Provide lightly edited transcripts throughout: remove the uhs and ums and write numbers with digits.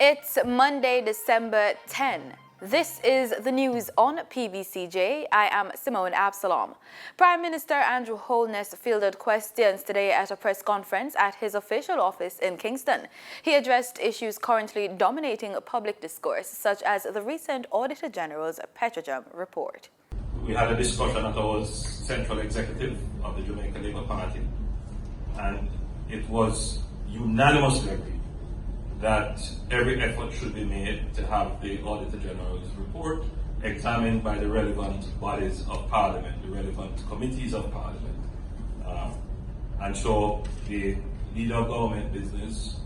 It's Monday, December 10. This is the news on PBCJ. I am Simone Absalom. Prime Minister Andrew Holness fielded questions today at a press conference at his official office in Kingston. He addressed issues currently dominating public discourse, such as the recent Auditor General's Petrojam report. We had a discussion at our central executive of the Jamaica Labour Party, and it was unanimously agreed that every effort should be made to have the Auditor General's report examined by the relevant bodies of Parliament, the relevant committees of Parliament. And so the leader of government business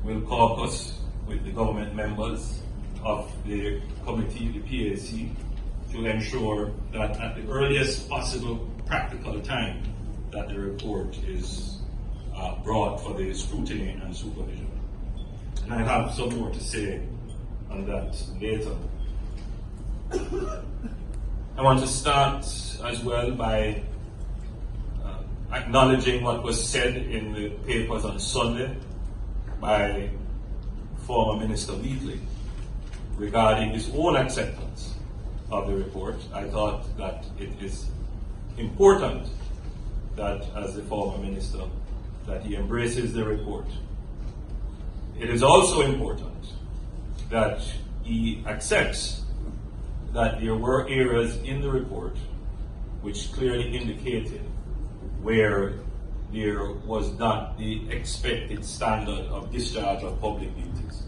will caucus with the government members of the committee, the PAC, to ensure that at the earliest possible practical time that the report is brought for the scrutiny and supervision. And I have some more to say on that later. I want to start as well by acknowledging what was said in the papers on Sunday by former Minister Wheatley regarding his own acceptance of the report. I thought that it is important that, as the former minister, that he embraces the report. It is also important that he accepts that there were areas in the report which clearly indicated where there was not the expected standard of discharge of public duties.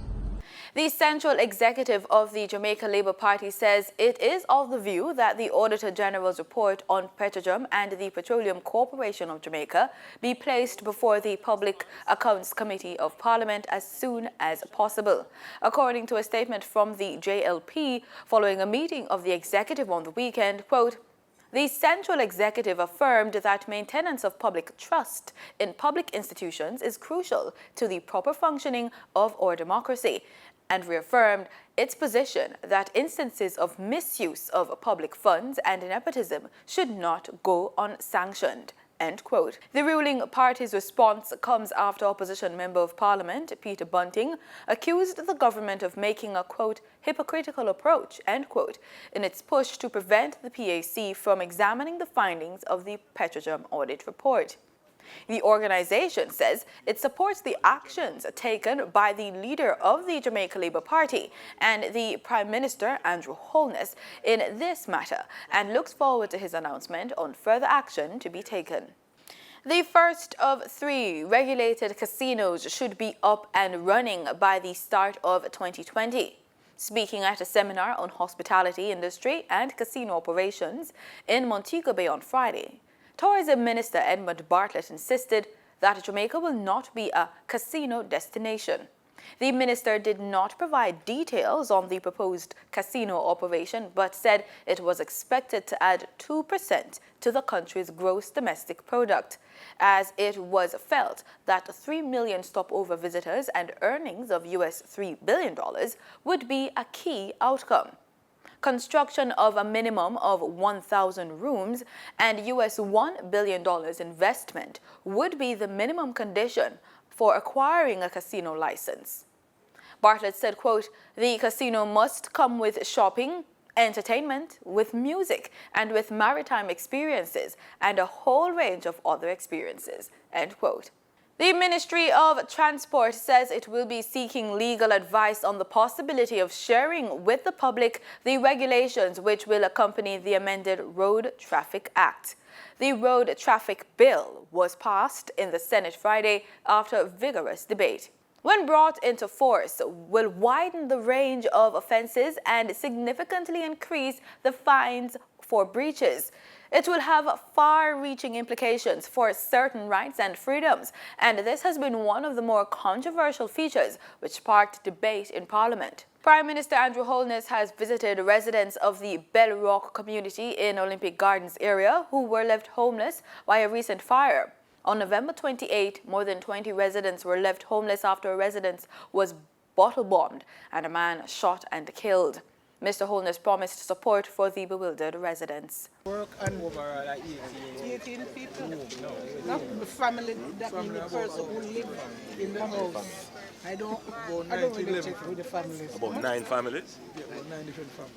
The Central Executive of the Jamaica Labour Party says it is of the view that the Auditor General's report on Petrojam and the Petroleum Corporation of Jamaica be placed before the Public Accounts Committee of Parliament as soon as possible. According to a statement from the JLP following a meeting of the executive on the weekend, quote, the Central Executive affirmed that maintenance of public trust in public institutions is crucial to the proper functioning of our democracy, and reaffirmed its position that instances of misuse of public funds and nepotism should not go unsanctioned. End quote. The ruling party's response comes after opposition member of Parliament, Peter Bunting, accused the government of making a, quote, hypocritical approach, end quote, in its push to prevent the PAC from examining the findings of the Petrojam audit report. The organization says it supports the actions taken by the leader of the Jamaica Labour Party and the Prime Minister, Andrew Holness, in this matter and looks forward to his announcement on further action to be taken. The first of 3 regulated casinos should be up and running by the start of 2020. Speaking at a seminar on hospitality industry and casino operations in Montego Bay on Friday, Tourism Minister Edmund Bartlett insisted that Jamaica will not be a casino destination. The minister did not provide details on the proposed casino operation, but said it was expected to add 2% to the country's gross domestic product, as it was felt that 3 million stopover visitors and earnings of US $3 billion would be a key outcome. Construction of a minimum of 1,000 rooms and US $1 billion investment would be the minimum condition for acquiring a casino license. Bartlett said, quote, the casino must come with shopping, entertainment, with music, and with maritime experiences, and a whole range of other experiences, end quote. The Ministry of Transport says it will be seeking legal advice on the possibility of sharing with the public the regulations which will accompany the amended Road Traffic Act. The Road Traffic Bill was passed in the Senate Friday after vigorous debate. When brought into force, will widen the range of offenses and significantly increase the fines for breaches. It will have far-reaching implications for certain rights and freedoms, and this has been one of the more controversial features which sparked debate in Parliament. Prime Minister Andrew Holness has visited residents of the Bell Rock community in Olympic Gardens area who were left homeless by a recent fire. On November 28, more than 20 residents were left homeless after a residence was bottle-bombed and a man shot and killed. Mr. Holness promised support for the bewildered residents. Work and overall like 18 people. No, not the family, that means the person who lives in the house. I don't About I 9 don't to really 11. check with the families. About 9 families. Yeah, about 9 different families.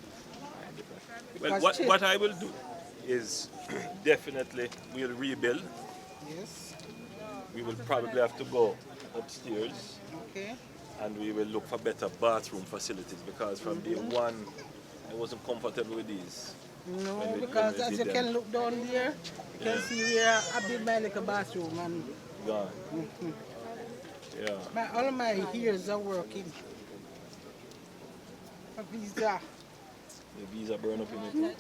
Well, Because what I will do is definitely we'll rebuild. Yes. We will probably have to go upstairs Okay. and we will look for better bathroom facilities because from day one I wasn't comfortable with these. No, when because we as did you them. can look down there, you can see where I built my little bathroom and Gone. Yeah. all my ears are working. A visa, The visa burn up in it.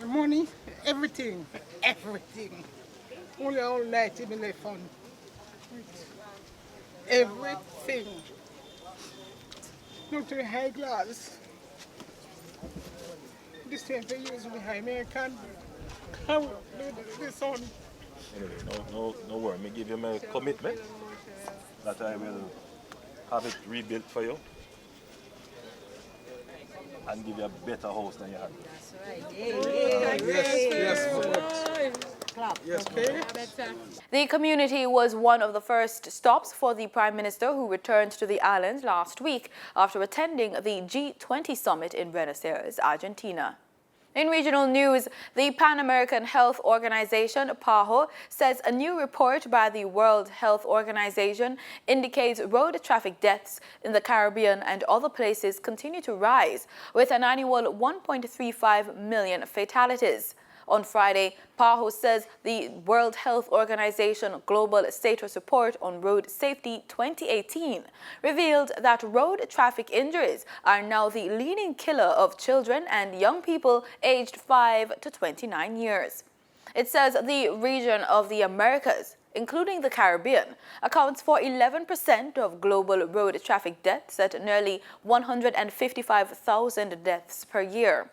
money, everything, everything. Only all light in my phone. Everything. Not to high glass. This time for use with high American. How do this on? Anyway, no worry. Me give you my commitment that I will have it rebuilt for you and give you a better house than you had. The community was one of the first stops for the Prime Minister, who returned to the island last week after attending the G20 summit in Buenos Aires, Argentina. In regional news, the Pan American Health Organization, PAHO, says a new report by the World Health Organization indicates road traffic deaths in the Caribbean and other places continue to rise, with an annual 1.35 million fatalities. On Friday, PAHO says the World Health Organization Global Status Report on Road Safety 2018 revealed that road traffic injuries are now the leading killer of children and young people aged 5 to 29 years. It says the region of the Americas, including the Caribbean, accounts for 11% of global road traffic deaths at nearly 155,000 deaths per year.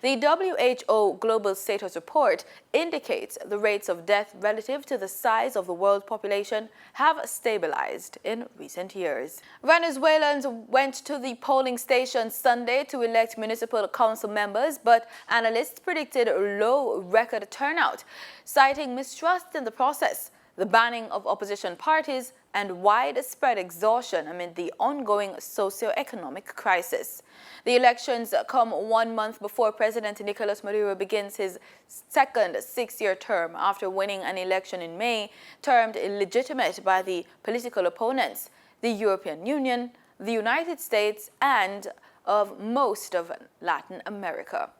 The WHO Global Status Report indicates the rates of death relative to the size of the world population have stabilized in recent years. Venezuelans went to the polling station Sunday to elect municipal council members, but analysts predicted low record turnout, citing mistrust in the process, the banning of opposition parties, and widespread exhaustion amid the ongoing socio-economic crisis. The elections come 1 month before President Nicolas Maduro begins his second 6-year term after winning an election in May termed illegitimate by the political opponents, the European Union, the United States, and of most of Latin America.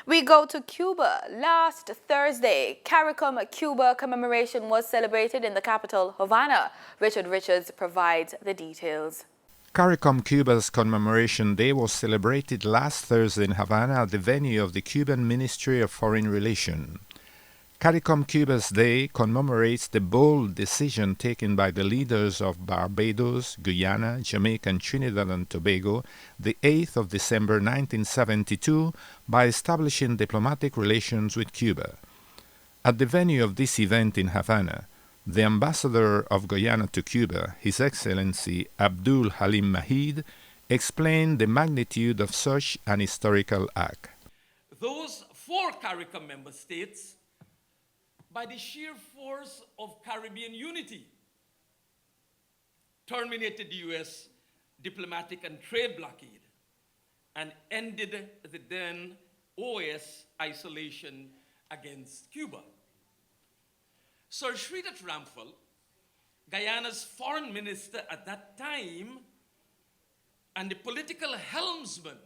We go to Cuba. Last Thursday, CARICOM Cuba commemoration was celebrated in the capital, Havana. Richard Richards provides the details. CARICOM Cuba's Commemoration Day was celebrated last Thursday in Havana at the venue of the Cuban Ministry of Foreign Relations. CARICOM Cuba's Day commemorates the bold decision taken by the leaders of Barbados, Guyana, Jamaica, and Trinidad and Tobago the 8th of December 1972 by establishing diplomatic relations with Cuba. At the venue of this event in Havana, the ambassador of Guyana to Cuba, His Excellency Abdul Halim Mahid, explained the magnitude of such an historical act. Those 4 CARICOM member states, by the sheer force of Caribbean unity, terminated the U.S. diplomatic and trade blockade and ended the then OAS isolation against Cuba. Sir Sridhar Ramphal, Guyana's foreign minister at that time, and the political helmsman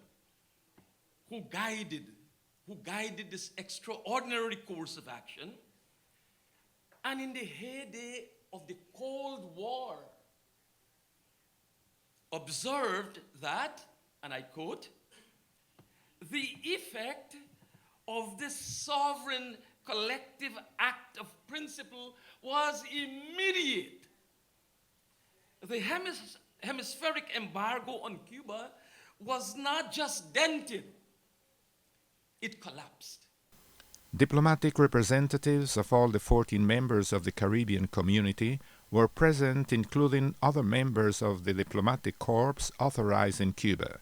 who guided this extraordinary course of action, and in the heyday of the Cold War, observed that, and I quote, the effect of this sovereign collective act of principle was immediate. The hemispheric embargo on Cuba was not just dented, it collapsed. Diplomatic representatives of all the 14 members of the Caribbean community were present, including other members of the diplomatic corps authorized in Cuba.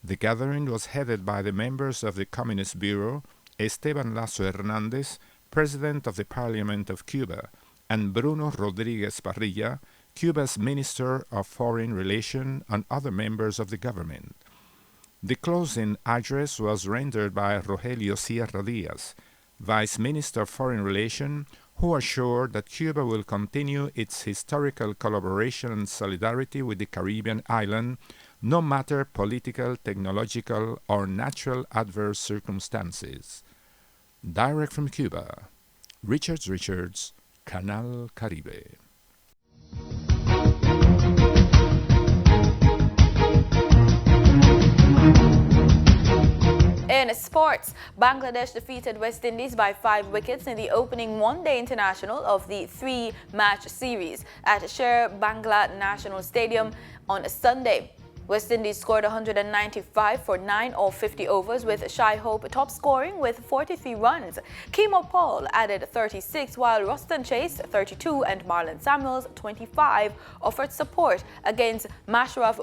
The gathering was headed by the members of the Communist Bureau, Esteban Lasso Hernandez, President of the Parliament of Cuba, and Bruno Rodriguez Parrilla, Cuba's Minister of Foreign Relations, and other members of the government. The closing address was rendered by Rogelio Sierra Diaz, Vice Minister of Foreign Relations, who assured that Cuba will continue its historical collaboration and solidarity with the Caribbean island, no matter political, technological, or natural adverse circumstances. Direct from Cuba, Richards, Canal Caribe. In sports, Bangladesh defeated West Indies by 5 wickets in the opening one-day international of the 3-match series at Sher Bangla National Stadium on Sunday. West Indies scored 195 for 9 or 50 overs, with Shai Hope top scoring with 43 runs. Kimo Paul added 36, while Ruston Chase 32 and Marlon Samuels 25 offered support against Mashraf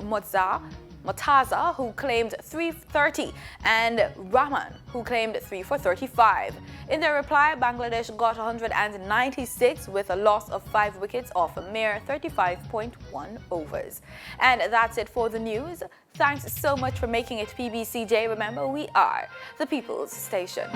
Mortaza, who claimed 330, and Rahman, who claimed 3 for 35. In their reply, Bangladesh got 196 with a loss of 5 wickets off a mere 35.1 overs. And that's it for the news. Thanks so much for making it PBCJ. Remember, we are the People's Station.